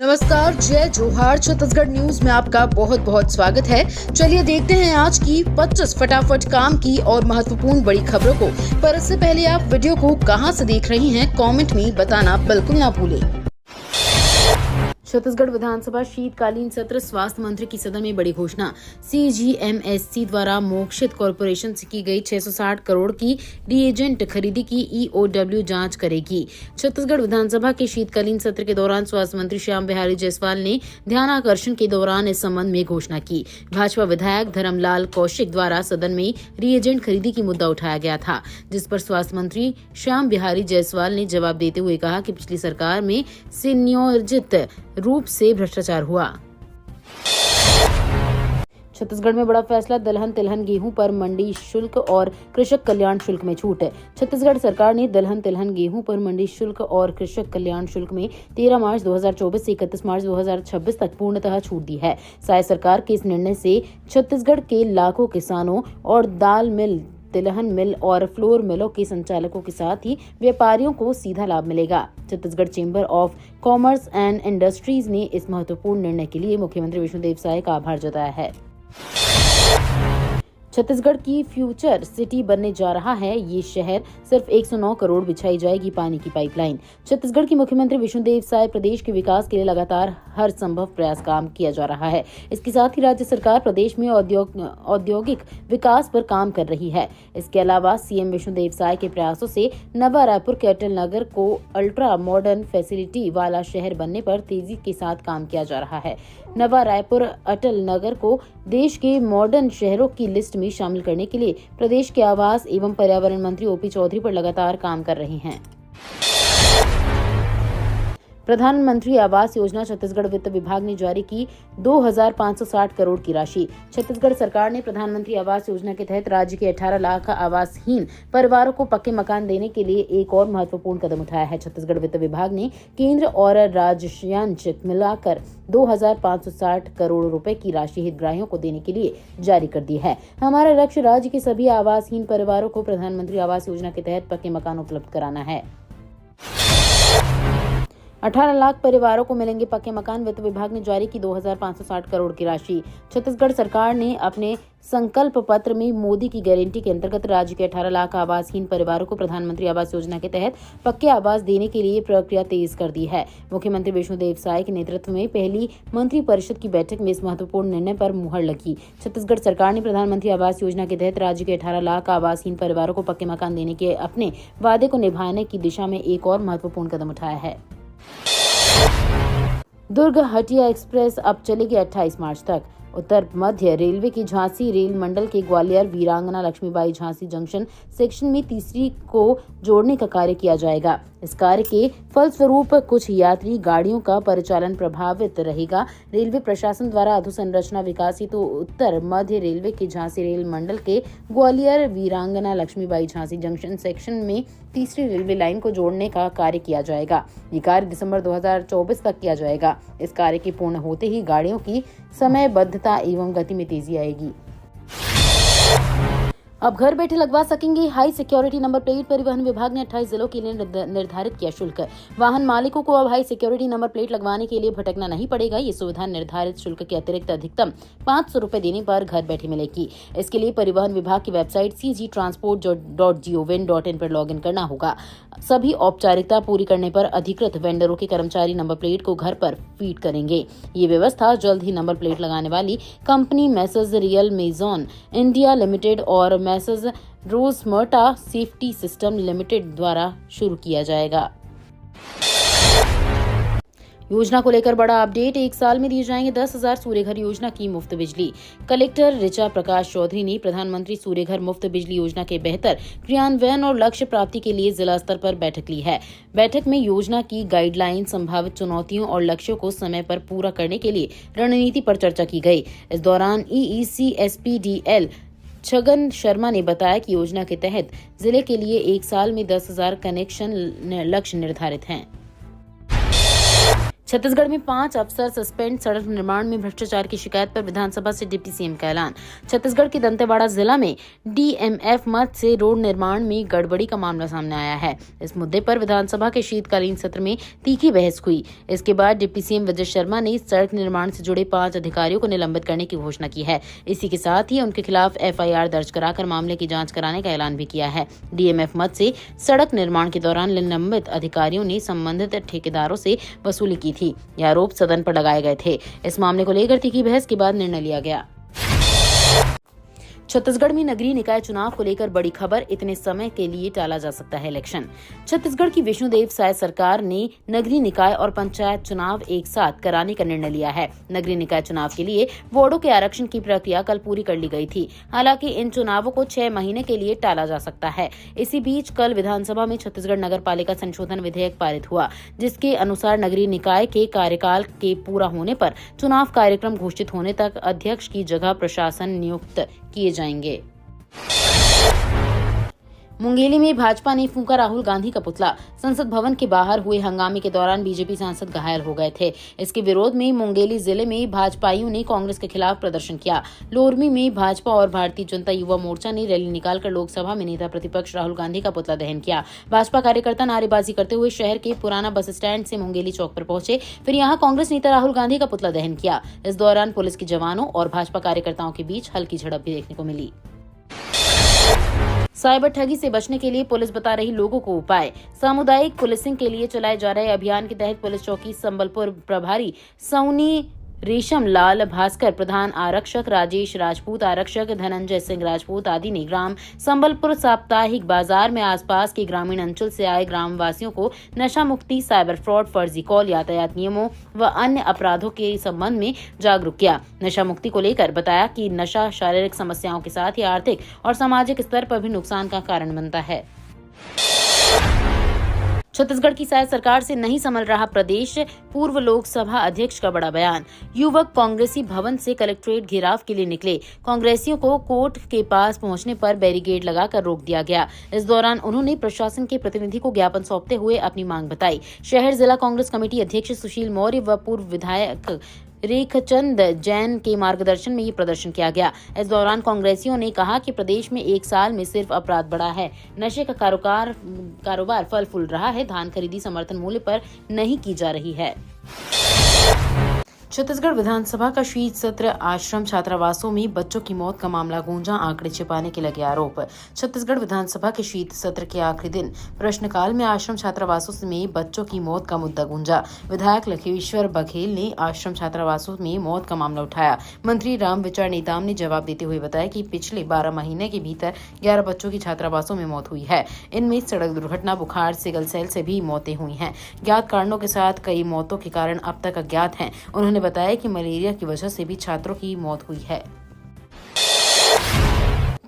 नमस्कार, जय जोहार। छत्तीसगढ़ न्यूज में आपका बहुत बहुत स्वागत है। चलिए देखते हैं आज की 25 फटाफट काम की और महत्वपूर्ण बड़ी खबरों को। पर इससे पहले आप वीडियो को कहां से देख रही हैं, कमेंट में बताना बिल्कुल ना भूलें। छत्तीसगढ़ विधानसभा शीतकालीन सत्र। स्वास्थ्य मंत्री की सदन में बड़ी घोषणा। CGMSC द्वारा मोक्षित कॉर्पोरेशन से की गई 660 करोड़ की रिएजेंट खरीदी की EOW जांच करेगी। छत्तीसगढ़ विधानसभा के शीतकालीन सत्र के दौरान स्वास्थ्य मंत्री श्याम बिहारी जायसवाल ने ध्यानाकर्षण के दौरान इस संबंध में घोषणा की। भाजपा विधायक धर्मलाल कौशिक द्वारा सदन में रिएजेंट खरीदी की मुद्दा उठाया गया था, जिस पर स्वास्थ्य मंत्री श्याम बिहारी जायसवाल ने जवाब देते हुए कहा कि पिछली सरकार में सुनियोजित रूप से भ्रष्टाचार हुआ। छत्तीसगढ़ में बड़ा फैसला। दलहन तिलहन गेहूं पर मंडी शुल्क और कृषक कल्याण शुल्क में छूट। छत्तीसगढ़ सरकार ने दलहन तिलहन गेहूं पर मंडी शुल्क और कृषक कल्याण शुल्क में 13 मार्च 2024 से 31 मार्च 2026 तक पूर्णतः छूट दी है। राज्य सरकार के इस निर्णय से छत्तीसगढ़ के लाखों किसानों और दाल मिल, तिलहन मिल और फ्लोर मिलों के संचालकों के साथ ही व्यापारियों को सीधा लाभ मिलेगा। Chhattisgarh chamber of commerce and industries ने इस महत्वपूर्ण निर्णय के लिए मुख्यमंत्री विष्णुदेव साय का आभार जताया है। छत्तीसगढ़ की फ्यूचर सिटी बनने जा रहा है ये शहर। सिर्फ 109 करोड़ बिछाई जाएगी पानी की पाइपलाइन। छत्तीसगढ़ की मुख्यमंत्री विष्णुदेव साय प्रदेश के विकास के लिए लगातार हर संभव प्रयास काम किया जा रहा है। इसके साथ ही राज्य सरकार प्रदेश में औद्योगिक विकास पर काम कर रही है। इसके अलावा सीएम विष्णुदेव साय के प्रयासों से नवा रायपुर के अटल नगर को अल्ट्रा मॉडर्न फैसिलिटी वाला शहर बनने पर तेजी के साथ काम किया जा रहा है। नवा रायपुर अटल नगर को देश के मॉडर्न शहरों की लिस्ट में शामिल करने के लिए प्रदेश के आवास एवं पर्यावरण मंत्री ओपी चौधरी पर लगातार काम कर रहे हैं। प्रधानमंत्री आवास योजना। छत्तीसगढ़ वित्त विभाग ने जारी की 2560 करोड़ की राशि। छत्तीसगढ़ सरकार ने प्रधानमंत्री आवास योजना के तहत राज्य के 18 लाख आवासहीन परिवारों को पक्के मकान देने के लिए एक और महत्वपूर्ण कदम उठाया है। छत्तीसगढ़ वित्त विभाग ने केंद्र और राज्यांश मिलाकर 2560 करोड़ रुपए की राशि हितग्राहियों को देने के लिए जारी कर दी है। हमारा लक्ष्य राज्य के सभी आवासहीन परिवारों को प्रधानमंत्री आवास योजना के तहत पक्के मकान उपलब्ध कराना है। 18 लाख परिवारों को मिलेंगे पक्के मकान। वित्त विभाग ने जारी की 2560 करोड़ की राशि। छत्तीसगढ़ सरकार ने अपने संकल्प पत्र में मोदी की गारंटी के अंतर्गत राज्य के 18 लाख आवासहीन परिवारों को प्रधानमंत्री आवास योजना के तहत पक्के आवास देने के लिए प्रक्रिया तेज कर दी है। मुख्यमंत्री विष्णुदेव साय के नेतृत्व में पहली मंत्रिपरिषद की बैठक में इस महत्वपूर्ण निर्णय पर मुहर लगी। छत्तीसगढ़ सरकार ने प्रधानमंत्री आवास योजना के तहत राज्य के 18 लाख आवासहीन परिवारों को पक्के मकान देने के अपने वादे को निभाने की दिशा में एक और महत्वपूर्ण कदम उठाया है। दुर्ग हटिया एक्सप्रेस अब चलेगी 28 मार्च तक। उत्तर मध्य रेलवे की झांसी रेल मंडल के ग्वालियर वीरांगना लक्ष्मीबाई झांसी जंक्शन सेक्शन में तीसरी को जोड़ने का कार्य किया जाएगा। इस कार्य के फलस्वरूप कुछ यात्री गाड़ियों का परिचालन प्रभावित रहेगा। रेलवे प्रशासन द्वारा अधोसंरचना विकास हेतु उत्तर मध्य रेलवे के झांसी रेल मंडल के ग्वालियर वीरांगना लक्ष्मीबाई झांसी जंक्शन सेक्शन में तीसरी रेलवे लाइन को जोड़ने का कार्य किया जाएगा। ये कार्य दिसंबर 2024 तक किया जाएगा। इस कार्य के पूर्ण होते ही गाड़ियों की समयबद्धता एवं गति में तेजी आएगी। अब घर बैठे लगवा सकेंगे हाई सिक्योरिटी नंबर प्लेट। परिवहन विभाग ने 28 जिलों के लिए निर्धारित किया शुल्क। वाहन मालिकों को अब हाई सिक्योरिटी नंबर प्लेट लगवाने के लिए भटकना नहीं पड़ेगा। ये सुविधा निर्धारित शुल्क के अतिरिक्त अधिकतम 500 रुपए देने पर घर बैठे मिलेगी। इसके लिए परिवहन विभाग की वेबसाइट cgtransport.gov.in पर लॉगिन करना होगा। सभी औपचारिकता पूरी करने पर अधिकृत वेंडरों के कर्मचारी नंबर प्लेट को घर पर फीड करेंगे। ये व्यवस्था जल्द ही नंबर प्लेट लगाने वाली company messrs Real Mazon India Limited और messrs Rosmerta Safety System Limited द्वारा शुरू किया जाएगा। योजना को लेकर बड़ा अपडेट। 1 साल में दिए जाएंगे 10,000 सूर्यघर योजना की मुफ्त बिजली। कलेक्टर ऋचा प्रकाश चौधरी ने प्रधानमंत्री सूर्यघर मुफ्त बिजली योजना के बेहतर क्रियान्वयन और लक्ष्य प्राप्ति के लिए जिला स्तर पर बैठक ली है। बैठक में योजना की गाइडलाइन, संभावित चुनौतियों और लक्ष्यों को समय पर पूरा करने के लिए रणनीति पर चर्चा की गई। इस दौरान EECSPDL छगन शर्मा ने बताया कि योजना के तहत जिले के लिए 1 साल में 10,000 कनेक्शन लक्ष्य निर्धारित हैं। छत्तीसगढ़ में 5 अफसर सस्पेंड, सड़क निर्माण में भ्रष्टाचार की शिकायत पर विधानसभा से डिप्टी सीएम का ऐलान। छत्तीसगढ़ के दंतेवाड़ा जिला में डीएमएफ मद से रोड निर्माण में गड़बड़ी का मामला सामने आया है। इस मुद्दे पर विधानसभा के शीतकालीन सत्र में तीखी बहस हुई। इसके बाद डिप्टी सीएम विजय शर्मा ने सड़क निर्माण से जुड़े 5 अधिकारियों को निलंबित करने की घोषणा की है। इसी के साथ ही उनके खिलाफ एफआईआर दर्ज कराकर मामले की जाँच कराने का ऐलान भी किया है। डीएमएफ मद से सड़क निर्माण के दौरान निलंबित अधिकारियों ने संबंधित ठेकेदारों से वसूली की थी। यह आरोप सदन पर लगाए गए थे। इस मामले को लेकर तीखी बहस के बाद निर्णय लिया गया। छत्तीसगढ़ में नगरीय निकाय चुनाव को लेकर बड़ी खबर, इतने समय के लिए टाला जा सकता है इलेक्शन। छत्तीसगढ़ की विष्णुदेव साय सरकार ने नगरीय निकाय और पंचायत चुनाव एक साथ कराने का निर्णय लिया है। नगरीय निकाय चुनाव के लिए वार्डों के आरक्षण की प्रक्रिया कल पूरी कर ली गई थी। हालांकि इन चुनावों को 6 महीने के लिए टाला जा सकता है। इसी बीच कल विधानसभा में छत्तीसगढ़ नगर पालिका संशोधन विधेयक पारित हुआ, जिसके अनुसार नगरीय निकाय के कार्यकाल के पूरा होने पर चुनाव कार्यक्रम घोषित होने तक अध्यक्ष की जगह प्रशासन नियुक्त किए जाएंगे। मुंगेली में भाजपा ने फूंका राहुल गांधी का पुतला। संसद भवन के बाहर हुए हंगामे के दौरान बीजेपी सांसद घायल हो गए थे। इसके विरोध में मुंगेली जिले में भाजपाइयों ने कांग्रेस के खिलाफ प्रदर्शन किया। लोरमी में भाजपा और भारतीय जनता युवा मोर्चा ने रैली निकालकर लोकसभा में नेता प्रतिपक्ष राहुल गांधी का पुतला दहन किया। भाजपा कार्यकर्ता नारेबाजी करते हुए शहर के पुराना बस स्टैंड से मुंगेली चौक पर पहुंचे, फिर यहां कांग्रेस नेता राहुल गांधी का पुतला दहन किया। इस दौरान पुलिस के जवानों और भाजपा कार्यकर्ताओं के बीच हल्की झड़प भी देखने को मिली। साइबर ठगी से बचने के लिए पुलिस बता रही लोगों को उपाय। सामुदायिक पुलिसिंग के लिए चलाए जा रहे अभियान के तहत पुलिस चौकी संबलपुर प्रभारी सौनी रेशम लाल भास्कर, प्रधान आरक्षक राजेश राजपूत, आरक्षक धनंजय सिंह राजपूत आदि ने ग्राम संबलपुर साप्ताहिक बाजार में आसपास के ग्रामीण अंचल से आए ग्रामवासियों को नशा मुक्ति, साइबर फ्रॉड, फर्जी कॉल, यातायात नियमों व अन्य अपराधों के संबंध में जागरूक किया। नशा मुक्ति को लेकर बताया कि नशा शारीरिक समस्याओं के साथ ही आर्थिक और सामाजिक स्तर पर भी नुकसान का कारण बनता है। छत्तीसगढ़ की साय सरकार से नहीं संभल रहा प्रदेश, पूर्व लोकसभा अध्यक्ष का बड़ा बयान। युवक कांग्रेसी भवन से कलेक्ट्रेट घेराव के लिए निकले। कांग्रेसियों को कोर्ट के पास पहुंचने पर बैरिकेड लगाकर रोक दिया गया। इस दौरान उन्होंने प्रशासन के प्रतिनिधि को ज्ञापन सौंपते हुए अपनी मांग बताई। शहर जिला कांग्रेस कमेटी अध्यक्ष सुशील मौर्य व पूर्व विधायक रेखचंद जैन के मार्गदर्शन में ये प्रदर्शन किया गया। इस दौरान कांग्रेसियों ने कहा कि प्रदेश में 1 साल में सिर्फ अपराध बढ़ा है, नशे का कारोबार फल फूल रहा है, धान खरीदी समर्थन मूल्य पर नहीं की जा रही है। छत्तीसगढ़ विधानसभा का शीत सत्र, आश्रम छात्रावासों में बच्चों की मौत का मामला गूंजा, आंकड़े छिपाने के लगे आरोप। छत्तीसगढ़ विधानसभा के शीत सत्र के आखिरी दिन प्रश्नकाल में आश्रम छात्रावासों में बच्चों की मौत का मुद्दा गूंजा। विधायक लखेश्वर बघेल ने आश्रम छात्रावासों में मौत का मामला उठाया। मंत्री रामविचार नेताम ने जवाब देते हुए बताया कि पिछले 12 महीने के भीतर 11 बच्चों की छात्रावासों में मौत हुई है। इनमें सड़क दुर्घटना, बुखार, सिकल सेल से भी मौतें हुई हैं। ज्ञात कारणों के साथ कई मौतों के कारण अब तक अज्ञात हैं। उन्होंने बताया कि मलेरिया की वजह से भी छात्रों की मौत हुई है।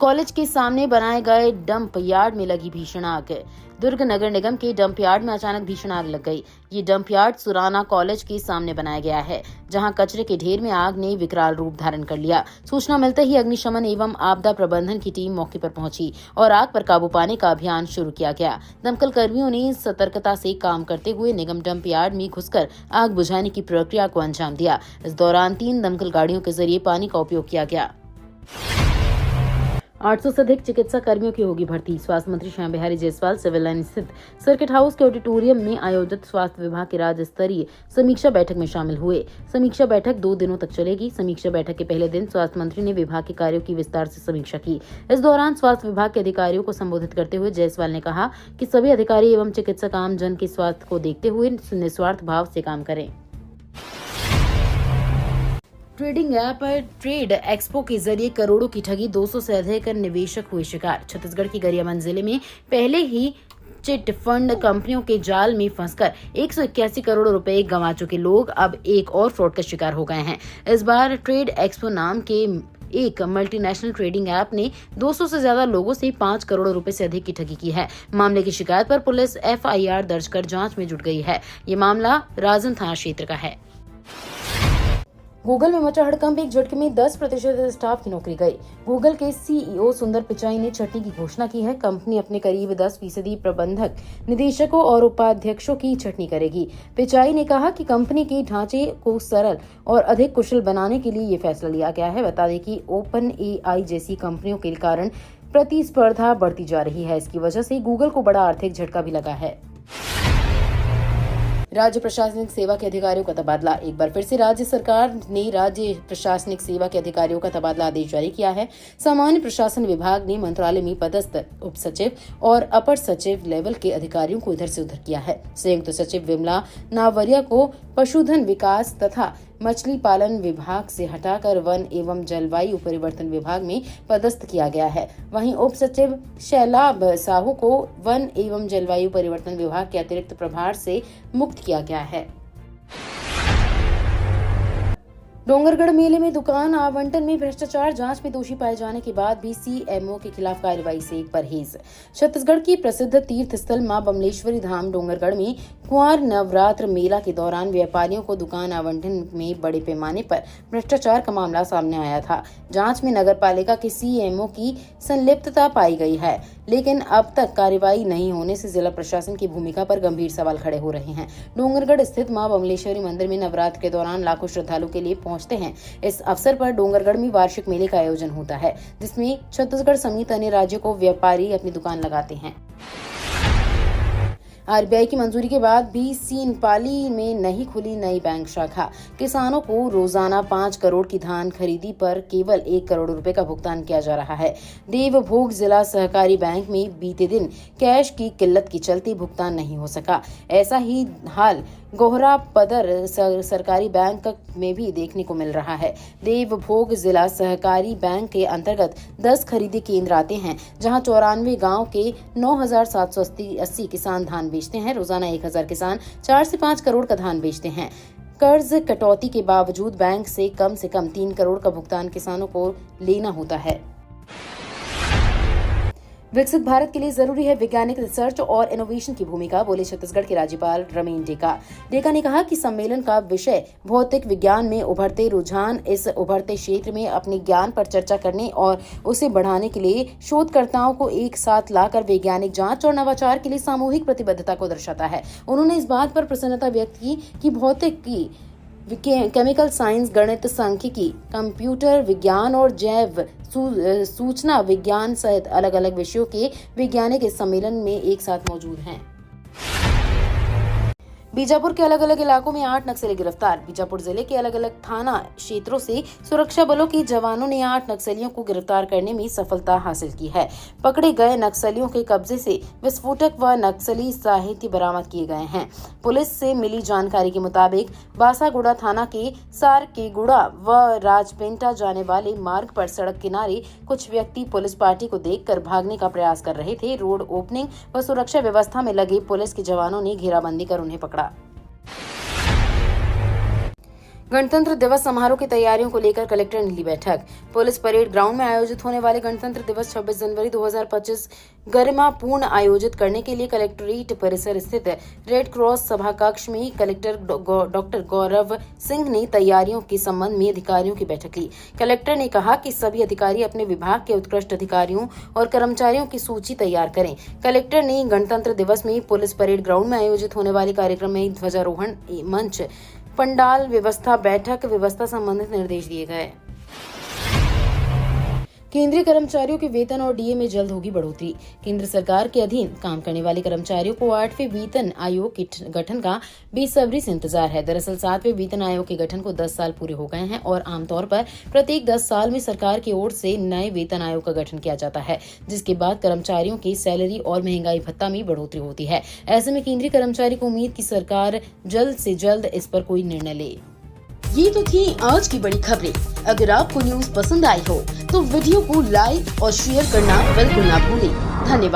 कॉलेज के सामने बनाए गए डंप यार्ड में लगी भीषण आग। दुर्ग नगर निगम के डंप यार्ड में अचानक भीषण आग लग गई। ये डंप यार्ड सुराना कॉलेज के सामने बनाया गया है, जहां कचरे के ढेर में आग ने विकराल रूप धारण कर लिया। सूचना मिलते ही अग्निशमन एवं आपदा प्रबंधन की टीम मौके पर पहुंची और आग पर काबू पाने का अभियान शुरू किया गया। दमकल कर्मियों ने सतर्कता से काम करते हुए निगम डंप यार्ड में घुसकर आग बुझाने की प्रक्रिया को अंजाम दिया। इस दौरान 3 दमकल गाड़ियों के जरिए पानी का उपयोग किया गया। 800 से अधिक चिकित्सा कर्मियों की होगी भर्ती। स्वास्थ्य मंत्री श्याम बिहारी जायसवाल सिविल लाइन स्थित सर्किट हाउस के ऑडिटोरियम में आयोजित स्वास्थ्य विभाग की राज्य स्तरीय समीक्षा बैठक में शामिल हुए। समीक्षा बैठक 2 दिनों तक चलेगी। समीक्षा बैठक के पहले दिन स्वास्थ्य मंत्री ने विभाग के कार्यों की विस्तार से समीक्षा की। इस दौरान स्वास्थ्य विभाग के अधिकारियों को संबोधित करते हुए जायसवाल ने कहा कि सभी अधिकारी एवं चिकित्सक आम जन के स्वास्थ्य को देखते हुए निस्वार्थ भाव से काम करें। ट्रेडिंग ऐप ट्रेड एक्सपो के जरिए करोड़ों की ठगी, 200 से अधिक निवेशक हुए शिकार। छत्तीसगढ़ की गरियाबंद जिले में पहले ही चिट फंड कंपनियों के जाल में फंसकर 181 करोड़ रुपए गंवा चुके लोग अब एक और फ्रॉड का शिकार हो गए हैं। इस बार ट्रेड एक्सपो नाम के एक मल्टीनेशनल ट्रेडिंग ऐप ने 200 से ज्यादा लोगों से 5 करोड़ रुपए से अधिक की ठगी की है। मामले की शिकायत पर पुलिस एफआईआर दर्ज कर जांच में जुट गई है। ये मामला राजन थाना क्षेत्र का है। गूगल में मचा हड़कंप, एक झटके में 10% स्टाफ की नौकरी गई। गूगल के सीईओ सुंदर पिचाई ने छटनी की घोषणा की है। कंपनी अपने करीब 10% प्रबंधक, निदेशकों और उपाध्यक्षों की छटनी करेगी। पिचाई ने कहा कि कंपनी के ढांचे को सरल और अधिक कुशल बनाने के लिए ये फैसला लिया गया है। बता दें कि ओपन एआई जैसी कंपनियों के कारण प्रतिस्पर्धा बढ़ती जा रही है। इसकी वजह से गूगल को बड़ा आर्थिक झटका भी लगा है। राज्य प्रशासनिक सेवा के अधिकारियों का तबादला। एक बार फिर से राज्य सरकार ने राज्य प्रशासनिक सेवा के अधिकारियों का तबादला आदेश जारी किया है। सामान्य प्रशासन विभाग ने मंत्रालय में पदस्थ उप सचिव और अपर सचिव लेवल के अधिकारियों को इधर से उधर किया है। संयुक्त सचिव विमला नावरिया को पशुधन विकास तथा मछली पालन विभाग से हटाकर वन एवं जलवायु परिवर्तन विभाग में पदस्थ किया गया है। वहीं उप सचिव शैलाब साहू को वन एवं जलवायु परिवर्तन विभाग के अतिरिक्त प्रभार से मुक्त किया गया है। डोंगरगढ़ मेले में दुकान आवंटन में भ्रष्टाचार, जांच में दोषी पाए जाने के बाद भी सीएमओ के खिलाफ कार्रवाई से परहेज। छत्तीसगढ़ की प्रसिद्ध तीर्थ स्थल मां बमलेश्वरी धाम डोंगरगढ़ में कुंवार नवरात्र मेला के दौरान व्यापारियों को दुकान आवंटन में बड़े पैमाने पर भ्रष्टाचार का मामला सामने आया था। जांच में नगर पालिका के सीएमओ की संलिप्तता पाई गई है, लेकिन अब तक कार्रवाई नहीं होने से जिला प्रशासन की भूमिका पर गंभीर सवाल खड़े हो रहे हैं। डोंगरगढ़ स्थित मां बमलेश्वरी मंदिर में नवरात्र के दौरान लाखों श्रद्धालु के लिए पहुंचते हैं। इस अवसर पर डोंगरगढ़ में वार्षिक मेले का आयोजन होता है, जिसमें छत्तीसगढ़ समेत अन्य राज्यों को व्यापारी अपनी दुकान लगाते हैं। आरबीआई की मंजूरी के बाद भी सीनपाली में नहीं खुली नई बैंक शाखा। किसानों को रोजाना 5 करोड़ की धान खरीदी पर केवल 1 करोड़ रुपए का भुगतान किया जा रहा है। देवभोग जिला सहकारी बैंक में बीते दिन कैश की किल्लत के चलते भुगतान नहीं हो सका। ऐसा ही हाल गोहरा पदर सरकारी बैंक में भी देखने को मिल रहा है। देवभोग जिला सहकारी बैंक के अंतर्गत 10 खरीदी केंद्र आते हैं, जहां 94 गांव के 9,780 किसान धान बेचते हैं। रोजाना 1,000 किसान 4 से 5 करोड़ का धान बेचते हैं। कर्ज कटौती के बावजूद बैंक से कम 3 करोड़ का भुगतान किसानों को लेना होता है। विकसित भारत के लिए जरूरी है वैज्ञानिक रिसर्च और इनोवेशन की भूमिका, बोले छत्तीसगढ़ के राज्यपाल रमेन डेका। डेका ने कहा कि सम्मेलन का विषय भौतिक विज्ञान में उभरते रुझान, इस उभरते क्षेत्र में अपने ज्ञान पर चर्चा करने और उसे बढ़ाने के लिए शोधकर्ताओं को एक साथ लाकर वैज्ञानिक जांच और नवाचार के लिए सामूहिक प्रतिबद्धता को दर्शाता है। उन्होंने इस बात पर प्रसन्नता व्यक्त की कि भौतिकी, केमिकल साइंस, गणित, सांख्यिकी, कंप्यूटर विज्ञान और जैव सूचना विज्ञान सहित अलग अलग विषयों के वैज्ञानिक इस सम्मेलन में एक साथ मौजूद हैं। बीजापुर के अलग अलग इलाकों में 8 नक्सली गिरफ्तार। बीजापुर जिले के अलग अलग थाना क्षेत्रों से सुरक्षा बलों के जवानों ने 8 नक्सलियों को गिरफ्तार करने में सफलता हासिल की है। पकड़े गए नक्सलियों के कब्जे से विस्फोटक व नक्सली साहित्य बरामद किए गए हैं। पुलिस से मिली जानकारी के मुताबिक बासागुड़ा थाना के सारकेगुड़ा व राजपेंटा जाने वाले मार्ग पर सड़क किनारे कुछ व्यक्ति पुलिस पार्टी को देखकर भागने का प्रयास कर रहे थे। रोड ओपनिंग व सुरक्षा व्यवस्था में लगे पुलिस के जवानों ने घेराबंदी कर उन्हें पकड़ा। गणतंत्र दिवस समारोह की तैयारियों को लेकर कलेक्टर ने ली बैठक। पुलिस परेड ग्राउंड में आयोजित होने वाले गणतंत्र दिवस 26 जनवरी 2025 गरिमापूर्ण आयोजित करने के लिए कलेक्ट्रेट परिसर स्थित रेड क्रॉस सभा कक्ष में कलेक्टर डॉक्टर गौरव सिंह ने तैयारियों के संबंध में अधिकारियों की बैठक ली। कलेक्टर ने कहा कि सभी अधिकारी अपने विभाग के उत्कृष्ट अधिकारियों और कर्मचारियों की सूची तैयार करें। कलेक्टर ने गणतंत्र दिवस में पुलिस परेड ग्राउंड में आयोजित होने वाले कार्यक्रम में ध्वजारोहण, मंच, पंडाल व्यवस्था, बैठक व्यवस्था संबंधित निर्देश दिए गए। केंद्रीय कर्मचारियों के वेतन और डीए में जल्द होगी बढ़ोतरी। केंद्र सरकार के अधीन काम करने वाले कर्मचारियों को 8वें वेतन आयोग के गठन का बेसब्री से इंतजार है। दरअसल 7वें वेतन आयोग के गठन को 10 साल पूरे हो गए हैं और आमतौर पर प्रत्येक 10 साल में सरकार की ओर से नए वेतन आयोग का गठन किया जाता है, जिसके बाद कर्मचारियों की सैलरी और महंगाई भत्ता में बढ़ोतरी होती है। ऐसे में केंद्रीय कर्मचारी को उम्मीद की सरकार जल्द से जल्द इस पर कोई निर्णय ले। ये तो थी आज की बड़ी खबरें। अगर आपको न्यूज पसंद आई हो तो वीडियो को लाइक और शेयर करना बिल्कुल ना भूलें। धन्यवाद।